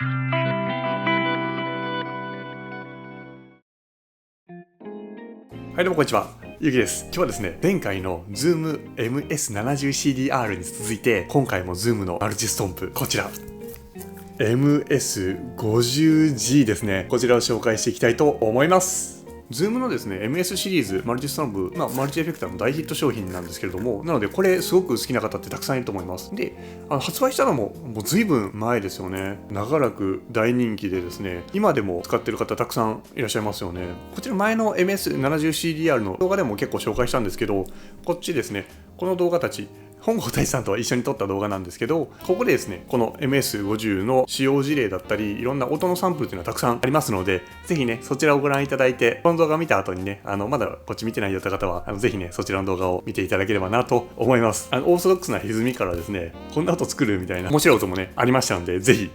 はい、どうもこんにちは。ゆうきです。今日はですね、前回の Zoom MS70CDR に続いて、今回も Zoom のマルチストンプ、こちら。MS50G ですね。こちらを紹介していきたいと思います。Zoom のですね、MS シリーズ、マルチストンプ、マルチエフェクターの大ヒット商品なんですけれども、なのでこれすごく好きな方ってたくさんいると思います。で、発売したのもう随分前ですよね。長らく大人気でですね、今でも使ってる方たくさんいらっしゃいますよね。こちら前の MS70CDR の動画でも結構紹介したんですけど、こっちですね、この動画たち、本郷大地さんとは一緒に撮った動画なんですけど、ここでですね、この MS50 の使用事例だったり、いろんな音のサンプルっていうのはたくさんありますので、ぜひね、そちらをご覧いただいて、この動画を見た後にね、まだこっち見てないよって方は、ぜひね、そちらの動画を見ていただければなと思います。オーソドックスな歪みからですね、こんな音作るみたいな面白い音もね、ありましたので、ぜひ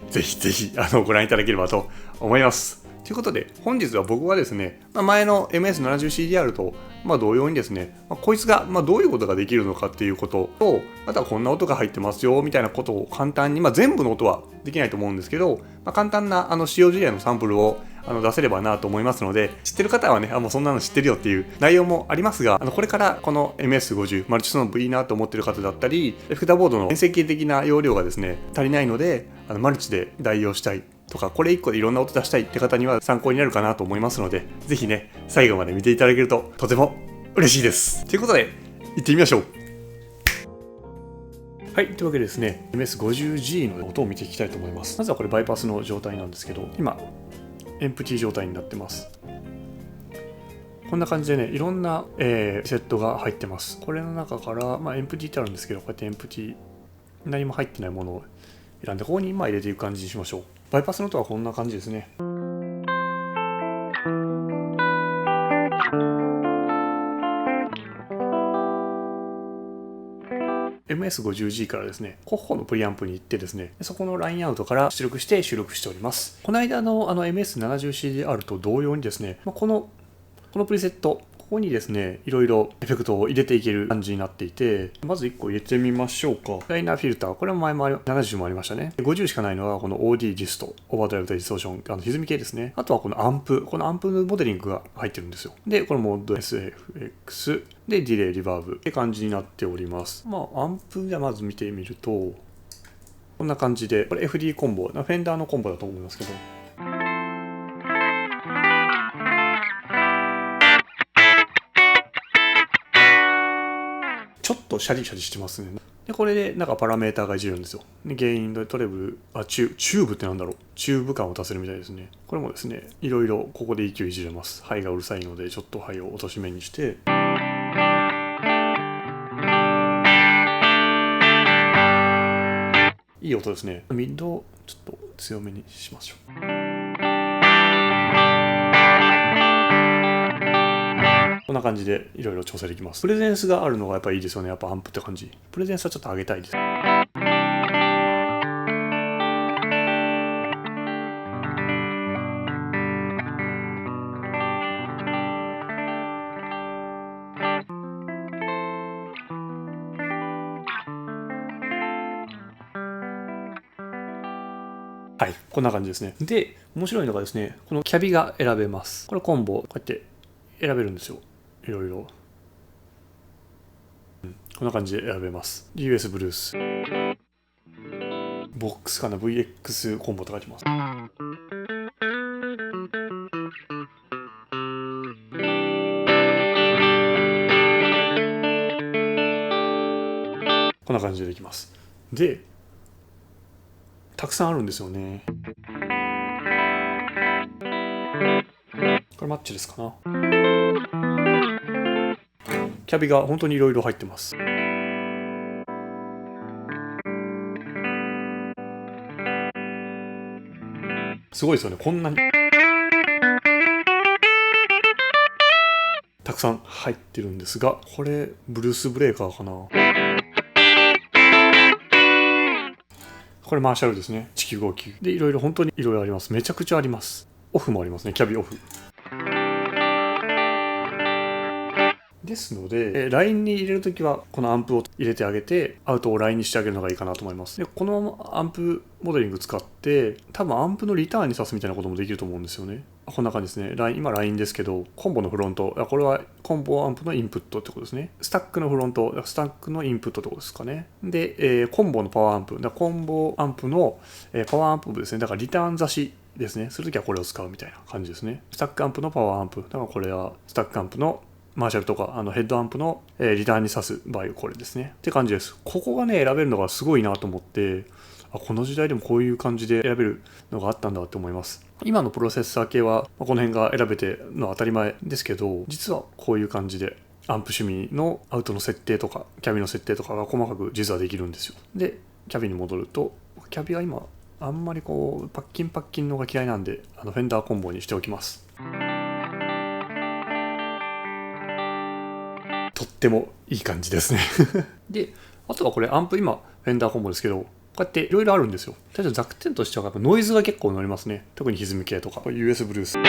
ご覧いただければと思います。ということで、本日は僕はですね、前の MS70CDR と同様にですね、こいつがどういうことができるのかっていうことと、またこんな音が入ってますよみたいなことを簡単に、全部の音はできないと思うんですけど、簡単な使用事例のサンプルを出せればなと思いますので、知ってる方はね、もうそんなの知ってるよっていう内容もありますが、これからこの MS50 マルチストンプいいなと思ってる方だったり、エフェクターボードの変成形的な容量がですね、足りないので、マルチで代用したいとか、これ1個でいろんな音出したいって方には参考になるかなと思いますので、ぜひね、最後まで見ていただけるととても嬉しいです。ということで、行ってみましょう。はい、というわけでですね、MS50G の音を見ていきたいと思います。まずはこれバイパスの状態なんですけど、今、エンプティ状態になってます。こんな感じでね、いろんな、セットが入ってます。これの中から、エンプティってあるんですけど、こうやってエンプティ、何も入ってないものを選んで、ここに入れていく感じにしましょう。バイパスの音はこんな感じですね。MS50G からですね、コッホのプリアンプに行ってですね、そこのラインアウトから出力して収録しております。この間のMS70CDR と同様にですね、このプリセット、ここにですね、いろいろエフェクトを入れていける感じになっていて、まず1個入れてみましょうか。ライナーフィルター、これも前も70もありましたね。50しかないのはこの OD ジスト、オーバードライブとディストーション、歪み系ですね。あとはこのアンプ、このアンプのモデリングが入ってるんですよ。で、これモード SFX でディレイ、リバーブって感じになっております。アンプじゃまず見てみると、こんな感じで、これ FD コンボ、フェンダーのコンボだと思いますけど、ちょっとシャリシャリしてますね。で、これでパラメーターがいじるんですよ。で、ゲインドトレブル、チューブってなんだろう。チューブ感を出せるみたいですね。これもですね、いろいろここで EQ いじれます。ハイがうるさいので、ちょっとハイを落とし目にして、いい音ですね。ミッドをちょっと強めにしましょう。こんな感じでいろいろ調整できます。プレゼンスがあるのがやっぱいいですよね。やっぱアンプって感じ。プレゼンスはちょっと上げたいです。はい、こんな感じですね。で、面白いのがですね、このキャビが選べます。これコンボ、こうやって選べるんですよ。いろいろ。こんな感じで選べます。US ブルース。ボックスかな ?VX コンボと書いてます。こんな感じでできます。で、たくさんあるんですよね。これマッチですかな。キャビが本当にいろいろ入ってます。すごいですよね。こんなにたくさん入ってるんですが、これブルースブレーカーかな。これマーシャルですね。1959で、いろいろ本当にいろいろあります。めちゃくちゃあります。オフもありますね。キャビオフですので、ラインに入れるときはこのアンプを入れてあげて、アウトをラインにしてあげるのがいいかなと思います。で、このアンプモデリング使って、多分アンプのリターンに挿すみたいなこともできると思うんですよね。こんな感じですね。今ラインですけど、コンボのフロント、これはコンボアンプのインプットってことですね。スタックのフロント、スタックのインプットってことですかね。で、コンボのパワーアンプ、コンボアンプの、パワーアンプですね。だからリターン差しですね。するときはこれを使うみたいな感じですね。スタックアンプのパワーアンプ。だからこれはスタックアンプのマーシャルとかヘッドアンプのリターンに挿す場合はこれですね。って感じです。ここがね、選べるのがすごいなと思って、この時代でもこういう感じで選べるのがあったんだって思います。今のプロセッサー系はこの辺が選べてのは当たり前ですけど、実はこういう感じでアンプ趣味のアウトの設定とかキャビの設定とかが細かく実はできるんですよ。で、キャビに戻ると、キャビは今あんまりこうパッキンのが嫌いなんで、フェンダーコンボにしておきます。とってもいい感じですねで、あとはこれアンプ今フェンダーコンボですけど、こうやっていろいろあるんですよ。ただ弱点としてはやっぱノイズが結構乗りますね。特に歪み系とか US ブルース。は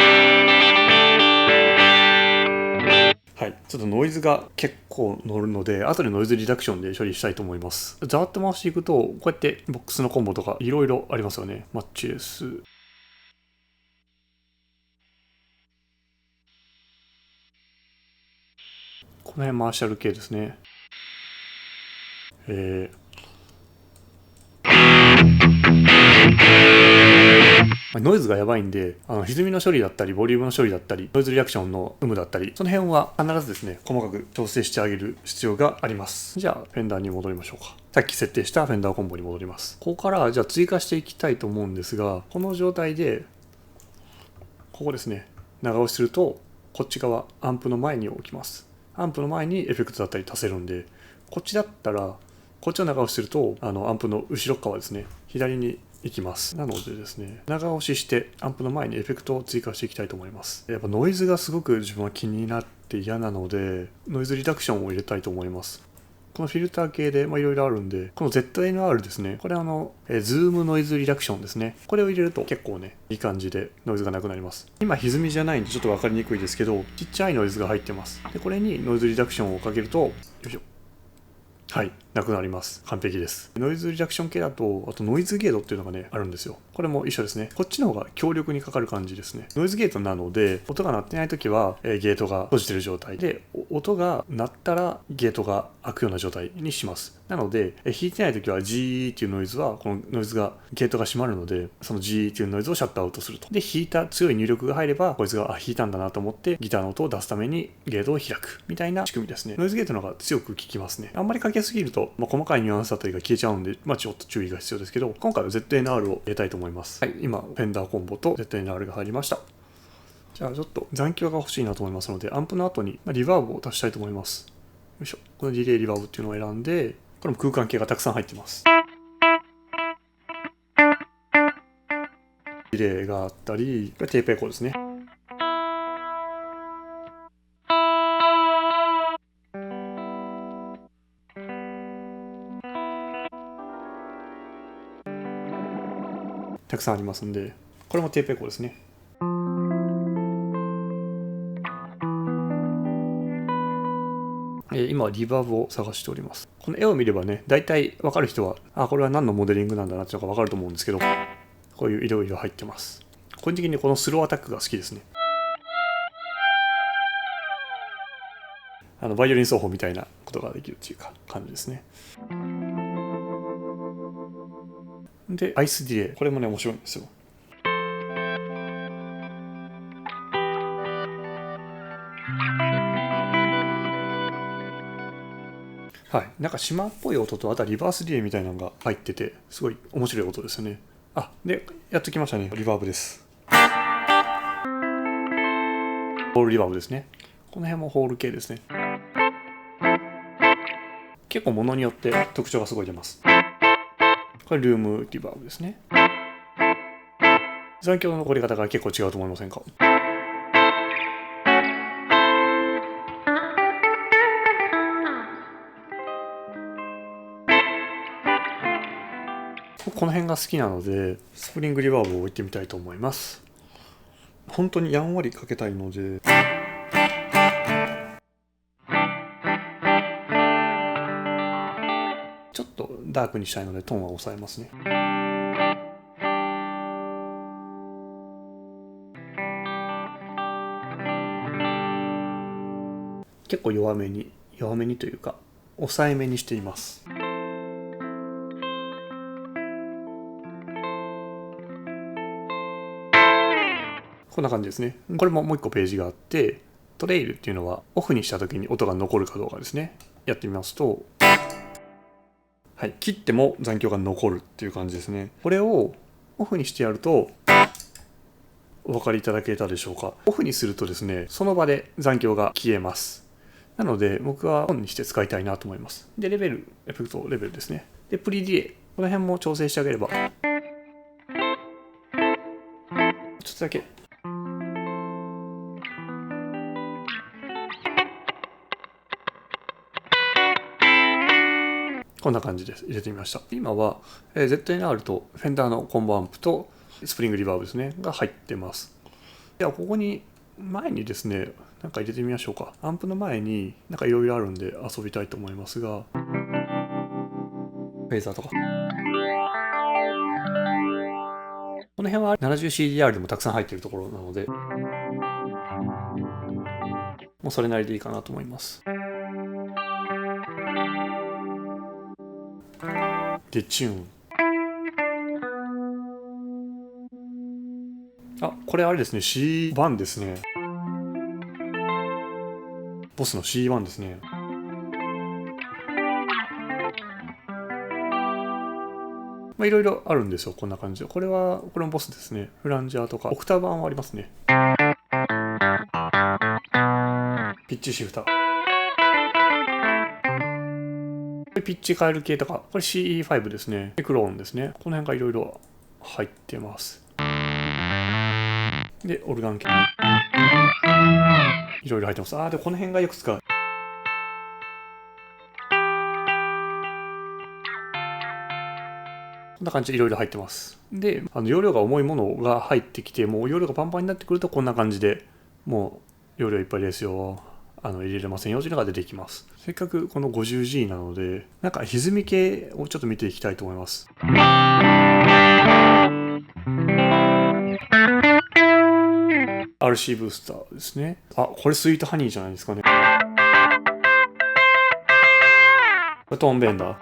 い、ちょっとノイズが結構乗るので、後でノイズリダクションで処理したいと思います。ざーっと回していくと、こうやってボックスのコンボとかいろいろありますよね。マッチレス。この辺マーシャル系ですね。ノイズがやばいんで、歪みの処理だったり、ボリュームの処理だったり、ノイズリアクションの有無だったり、その辺は必ずですね、細かく調整してあげる必要があります。じゃあ、フェンダーに戻りましょうか。さっき設定したフェンダーコンボに戻ります。ここから、じゃあ追加していきたいと思うんですが、この状態で、ここですね、長押しすると、こっち側、アンプの前に置きます。アンプの前にエフェクトだったり足せるんで、こっちだったら、こっちを長押しすると、アンプの後ろ側ですね、左にいきます。なのでですね、長押ししてアンプの前にエフェクトを追加していきたいと思います。やっぱノイズがすごく自分は気になって嫌なので、ノイズリダクションを入れたいと思います。このフィルター系でいろいろあるんで、この ZNR ですね、これズームノイズリダクションですね。これを入れると結構ね、いい感じでノイズがなくなります。今歪みじゃないんでちょっと分かりにくいですけど、ちっちゃいノイズが入ってます。で、これにノイズリダクションをかけると、よいしょ。はい、なくなります。完璧です。ノイズリダクション系だと、あとノイズゲートっていうのがね、あるんですよ。これも一緒ですね。こっちの方が強力にかかる感じですね。ノイズゲートなので、音が鳴ってないときは、ゲートが閉じてる状態で、音が鳴ったらゲートが開くような状態にします。なので、弾いてないときは G っていうノイズは、このノイズが、ゲートが閉まるので、その G っていうノイズをシャットアウトすると。で、弾いた強い入力が入れば、こいつが、弾いたんだなと思って、ギターの音を出すためにゲートを開く。みたいな仕組みですね。ノイズゲートの方が強く効きますね。あんまりかけすぎると、細かいニュアンスだったりが消えちゃうんで、ちょっと注意が必要ですけど、今回は ZNR を入れたいと思います。はい、今、フェンダーコンボと ZNR が入りました。じゃあちょっと残響が欲しいなと思いますので、アンプの後にリバーブを足したいと思います。よいしょ。このディレイリバーブっていうのを選んで、これも空間系がたくさん入ってます。ディレイがあったり、これテープエコーですね。たくさんありますんで、これもテープエコーですね。今リバーブを探しております。この絵を見ればね、大体分かる人は、これは何のモデリングなんだなっていうのが分かると思うんですけど、こういういろいろ入ってます。個人的にこのスローアタックが好きですね。バイオリン奏法みたいなことができるっていうか感じですね。で、アイスディレイ。これもね、面白いんですよ。はい。なんか島っぽい音と、あとはリバースディレイみたいなのが入ってて、すごい面白い音ですよね。で、やっときましたね。リバーブです。ホールリバーブですね。この辺もホール系ですね。結構物によって特徴がすごい出ます。これルームリバーブですね。残響の残り方が結構違うと思いませんか？この辺が好きなので、スプリングリバーブを置いてみたいと思います。本当にやんわりかけたいので、ダークにしたいのでトーンは抑えますね。結構弱めにというか抑えめにしています。こんな感じですね。これももう一個ページがあって、トレイルっていうのはオフにした時に音が残るかどうかですね。やってみますと、はい、切っても残響が残るっていう感じですね。これをオフにしてやると、お分かりいただけたでしょうか。オフにするとですね、その場で残響が消えます。なので僕はオンにして使いたいなと思います。で、エフェクトレベルですね。で、プリディレイ。この辺も調整してあげれば、ちょっとだけ。こんな感じです。入れてみました。今は ZNR とフェンダーのコンボアンプとスプリングリバーブですね、が入ってます。ではここに前にですね、なんか入れてみましょうか。アンプの前になんかいろいろあるんで遊びたいと思いますが、フェーザーとか。この辺は 70CDR でもたくさん入っているところなので、もうそれなりでいいかなと思います。で、チューン。あ、これあれですね、C1 ですね。ボスの C1 ですね。まあいろいろあるんですよ、こんな感じで。これもボスですね。フランジャーとか、オクターバーもありますね。ピッチシフター。ピッチ変える系とか、これ CE5 ですね。クローンですね。この辺がいろいろ入ってます。で、オルガン系。いろいろ入ってます。で、この辺がよく使う。こんな感じでいろいろ入ってます。で、容量が重いものが入ってきて、もう容量がパンパンになってくるとこんな感じでもう容量いっぱいですよ。入れれませんよというのが出てきます。せっかくこの 50G なので、なんか歪み系をちょっと見ていきたいと思います。RC ブースターですね。これスイートハニーじゃないですかね。これトーンベンダー。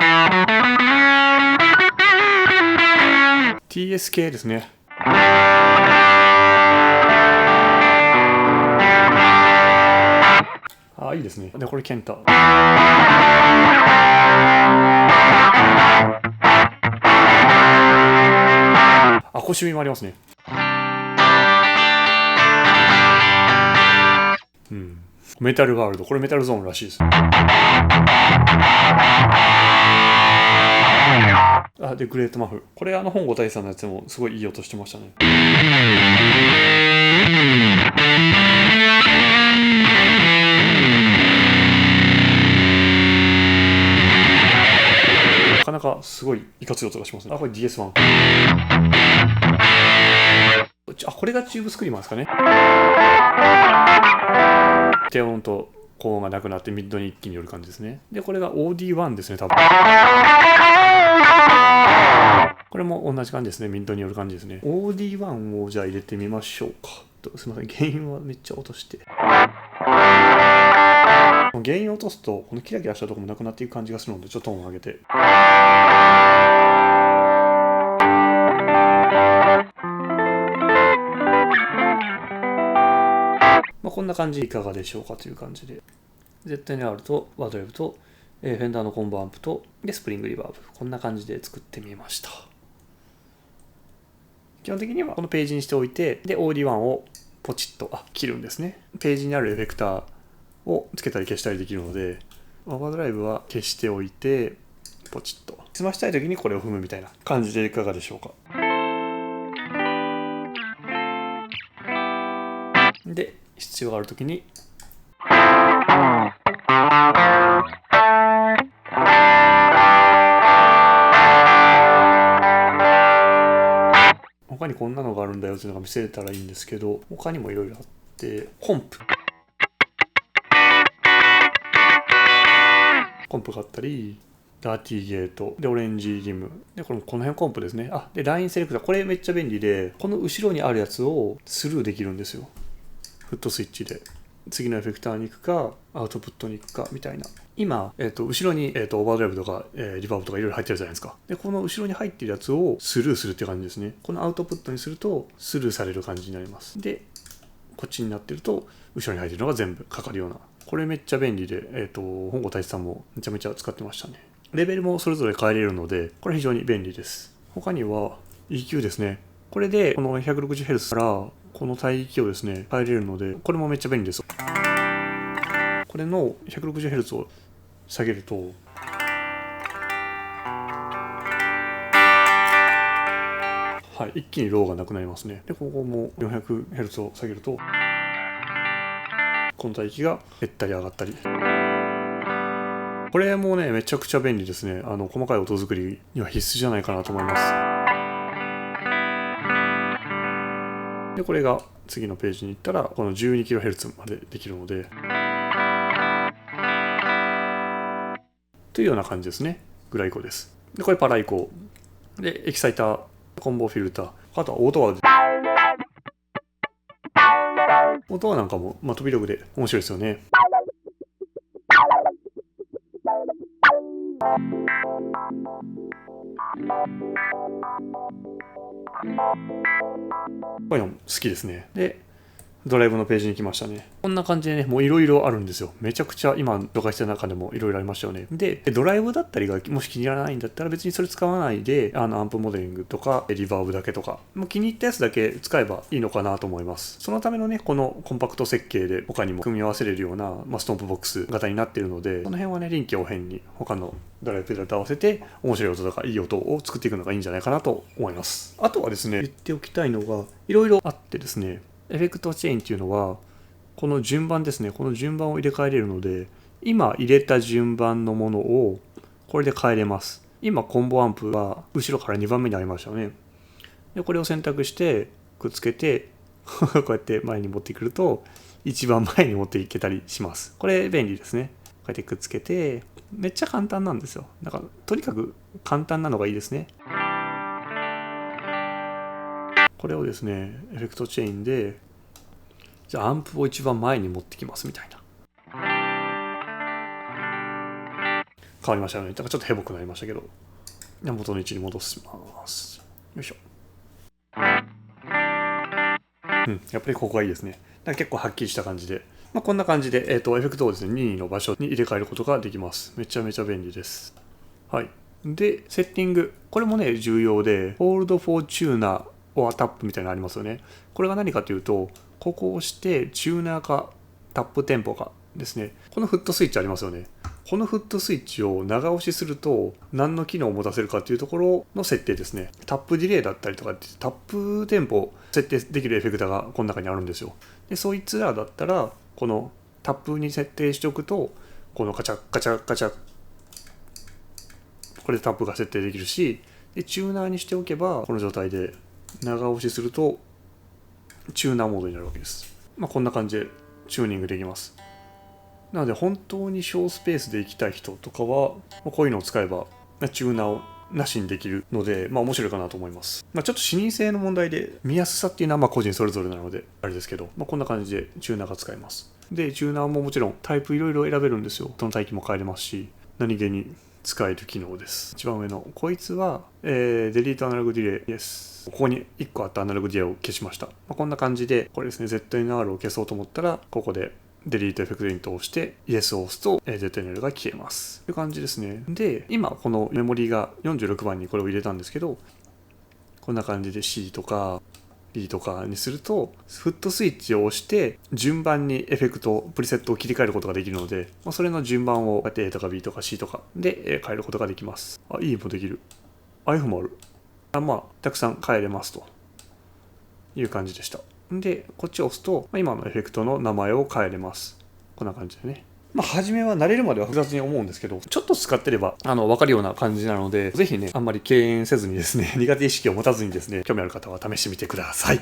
TS 系ですね。いいですね。で、これケンタ。腰シもありますね。メタルワールド。これメタルゾーンらしいです。で、グレートマフ。これ本郷大さんのやつもすごいいい音してましたね。なかなかすごいいかつい音がしますね。これ DS1。これがチューブスクリーマーですかね。低音と高音がなくなってミッドに一気に寄る感じですね。で、これが OD1 ですね、多分。これも同じ感じですね。ミッドに寄る感じですね。OD1 をじゃあ入れてみましょうか。すみません。原因はめっちゃ落として。原因を落とすと、このキラキラしたところもなくなっていく感じがするので、ちょっとトーンを上げて。こんな感じいかがでしょうかという感じで。ZNR とワードウェブと、フェンダーのコンボアンプと、で、スプリングリバーブ。こんな感じで作ってみました。基本的にはこのページにしておいて、で、OD1 をポチッと切るんですね。ページにあるエフェクターをつけたり消したりできるので、オーバードライブは消しておいて、ポチッと。済ましたい時にこれを踏むみたいな感じでいかがでしょうか。で、必要がある時に、他にこんなのがあるんだよっていうのが見せれたらいいんですけど、他にもいろいろあって、コンプがあったり、ダーティーゲートでオレンジリムでこの辺コンプですね。でラインセレクター、これめっちゃ便利で、この後ろにあるやつをスルーできるんですよ。フットスイッチで次のエフェクターに行くかアウトプットに行くかみたいな。今、後ろに、オーバードライブとか、リバーブとかいろいろ入ってるじゃないですか。でこの後ろに入ってるやつをスルーするって感じですね。このアウトプットにするとスルーされる感じになります。でこっちになってると後ろに入ってるのが全部かかるような。これめっちゃ便利で、本郷太一さんもめちゃめちゃ使ってましたね。レベルもそれぞれ変えれるのでこれ非常に便利です。他には EQ ですね。これでこの 160Hz からこの帯域をですね変えれるのでこれもめっちゃ便利です。これの 160Hz を下げると一気にローがなくなりますね。でここも 400Hz を下げるとこの帯域が減ったり上がったり。これもねめちゃくちゃ便利ですね。細かい音作りには必須じゃないかなと思います。でこれが次のページに行ったらこの 12kHz までできるのでというような感じですね。グライコです。でこれパライコでエキサイター、コンボフィルター、あとはオートワーオートワーなんかも、飛び力で面白いですよね。こういうのも好きですね。でドライブのページに来ましたね。こんな感じでね、もういろいろあるんですよ。めちゃくちゃ今紹介した中でもいろいろありましたよね。で、ドライブだったりがもし気に入らないんだったら別にそれ使わないで、アンプモデリングとかリバーブだけとか、もう気に入ったやつだけ使えばいいのかなと思います。そのためのね、このコンパクト設計で他にも組み合わせれるような、ストンプボックス型になっているので、この辺はね、臨機応変に他のドライブペダルと合わせて面白い音とかいい音を作っていくのがいいんじゃないかなと思います。あとはですね、言っておきたいのがいろいろあってですね、エフェクトチェーンっていうのはこの順番ですね。この順番を入れ替えれるので、今入れた順番のものをこれで変えれます。今コンボアンプは後ろから2番目にありましたよね。でこれを選択してくっつけてこうやって前に持ってくると一番前に持っていけたりします。これ便利ですね。こうやってくっつけてめっちゃ簡単なんですよ。だからとにかく簡単なのがいいですね。これをですね、エフェクトチェーンでじゃあアンプを一番前に持ってきますみたいな。変わりましたよね。だからちょっとヘボくなりましたけど。元の位置に戻します。よいしょ。やっぱりここがいいですね。だから結構はっきりした感じで。こんな感じで、エフェクトをですね、任意の場所に入れ替えることができます。めちゃめちゃ便利です。はい。で、セッティング。これもね、重要で、Hold for Tuner or Tap みたいなのありますよね。これが何かというと、ここを押してチューナーかタップテンポかですね。このフットスイッチありますよね。このフットスイッチを長押しすると何の機能を持たせるかというところの設定ですね。タップディレイだったりとかタップテンポを設定できるエフェクターがこの中にあるんですよ。でそいつらだったらこのタップに設定しておくとこのカチャカチャカチャこれでタップが設定できるし、でチューナーにしておけばこの状態で長押しするとチューナーモードになるわけです。こんな感じでチューニングできます。なので本当に小スペースで行きたい人とかはこういうのを使えばチューナーをなしにできるので面白いかなと思います。ちょっと視認性の問題で見やすさっていうのは個人それぞれなのであれですけど、こんな感じでチューナーが使えます。でチューナーももちろんタイプいろいろ選べるんですよ。その帯域も変えれますし何気に使える機能です。一番上のこいつは、デリートアナログディレイです。ここに1個あったアナログディレイを消しました。こんな感じでこれですね、ZNR を消そうと思ったらここでデリートエフェクトイントを押して Yes を押すと ZNL が消えますという感じですね。で今このメモリが46番にこれを入れたんですけど、こんな感じで C とか B とかにするとフットスイッチを押して順番にエフェクトプリセットを切り替えることができるので、それの順番を A とか B とか C とかで変えることができます。E もできる。F もある。たくさん変えれますという感じでした。でこっちを押すと今のエフェクトの名前を変えれます。こんな感じでね。初めは慣れるまでは複雑に思うんですけど、ちょっと使ってれば分かるような感じなので、ぜひねあんまり敬遠せずにですね、苦手意識を持たずにですね、興味ある方は試してみてください。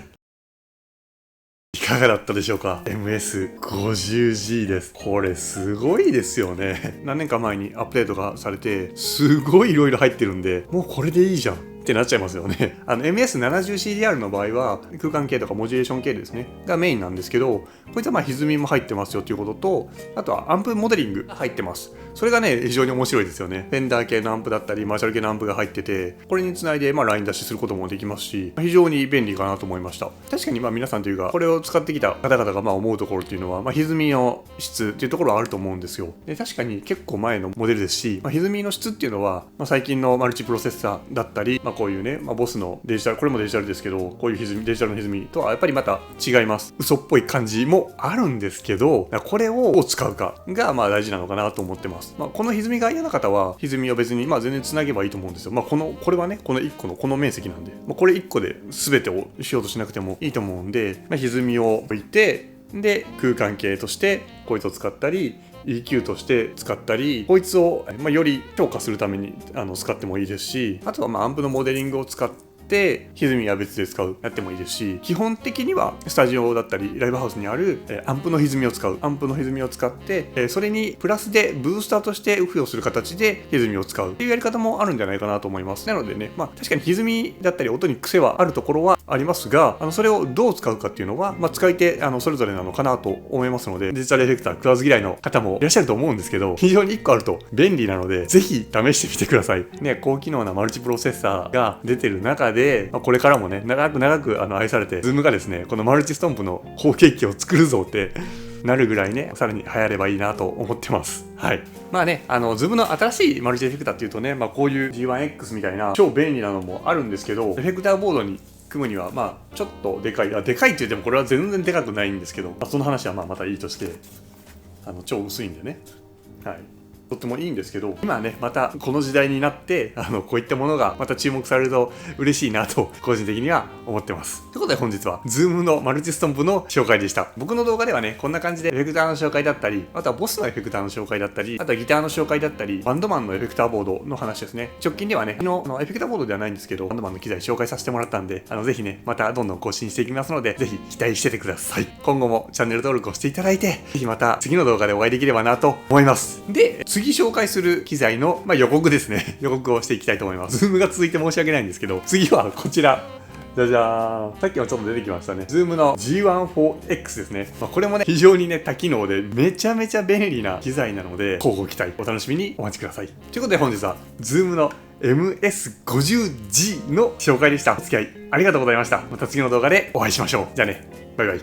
苦かがだったでしょうか。 MS50G です。これすごいですよね。何年か前にアップデートがされて、すごい色々入ってるんで、もうこれでいいじゃんってなっちゃいますよね。MS70CDR の場合は空間系とかモジュレーション系ですねがメインなんですけど、こいつは歪みも入ってますよということと、あとはアンプモデリングが入ってます。それがね非常に面白いですよね。フェンダー系のアンプだったりマーシャル系のアンプが入ってて、これにつないでライン出しすることもできますし、非常に便利かなと思いました。確かに皆さんというかこれを使ってきた方々が思うところっていうのは、歪みの質っていうところはあると思うんですよ。で確かに結構前のモデルですし、歪みの質っていうのは、最近のマルチプロセッサーだったり、こういうね、ボスのデジタル、これもデジタルですけど、こういう歪み、デジタルの歪みとはやっぱりまた違います。嘘っぽい感じもあるんですけど、これをどう使うかが大事なのかなと思ってます。この歪みが嫌な方は歪みを別に全然つなげばいいと思うんですよ。これはね、この1個のこの面積なんで、これ1個で全てをしようとしなくてもいいと思うんで、歪みを置いて、で空間系としてこいつを使ったり、EQ として使ったり、こいつを、より強化するために使ってもいいですし、あとはアンプのモデリングを使って歪みは別でやってもいいですし、基本的にはスタジオだったりライブハウスにあるアンプの歪みを使ってそれにプラスでブースターとして付与する形で歪みを使うっていうやり方もあるんじゃないかなと思います。なのでね、確かに歪みだったり音に癖はあるところはありますが、それをどう使うかっていうのは、使い手それぞれなのかなと思いますので、デジタルエフェクター食わず嫌いの方もいらっしゃると思うんですけど、非常に1個あると便利なのでぜひ試してみてくださいね。高機能なマルチプロセッサーが出てる中で、これからもね長く愛されて、ズームがですねこのマルチストンプの後継機を作るぞってなるぐらいね、さらに流行ればいいなと思ってます。はい。ズームの新しいマルチエフェクターっていうとね、こういう G1X みたいな超便利なのもあるんですけど、エフェクターボードに組むにはちょっとでかいって言ってもこれは全然でかくないんですけど、その話はまたいいとして、超薄いんでね、はい、とってもいいんですけど、今ねまたこの時代になってこういったものがまた注目されると嬉しいなと個人的には思ってます。ということで本日は Zoom のマルチストンプの紹介でした。僕の動画ではねこんな感じでエフェクターの紹介だったり、あとはボスのエフェクターの紹介だったり、あとはギターの紹介だったり、バンドマンのエフェクターボードの話ですね。直近ではねエフェクターボードではないんですけど、バンドマンの機材紹介させてもらったんで、ぜひねまたどんどん更新していきますので、ぜひ期待しててください。今後もチャンネル登録をしていただいて、ぜひまた次の動画でお会いできればなと思います。で次紹介する機材の、予告ですね。予告をしていきたいと思います。Zoom が続いて申し訳ないんですけど、次はこちら。じゃじゃーん。さっきもちょっと出てきましたね。Zoom の G1-4X ですね。これもね、非常にね、多機能でめちゃめちゃ便利な機材なので、乞うご期待、お楽しみにお待ちください。ということで本日は Zoom の MS50G の紹介でした。お付き合いありがとうございました。また次の動画でお会いしましょう。じゃあね、バイバイ。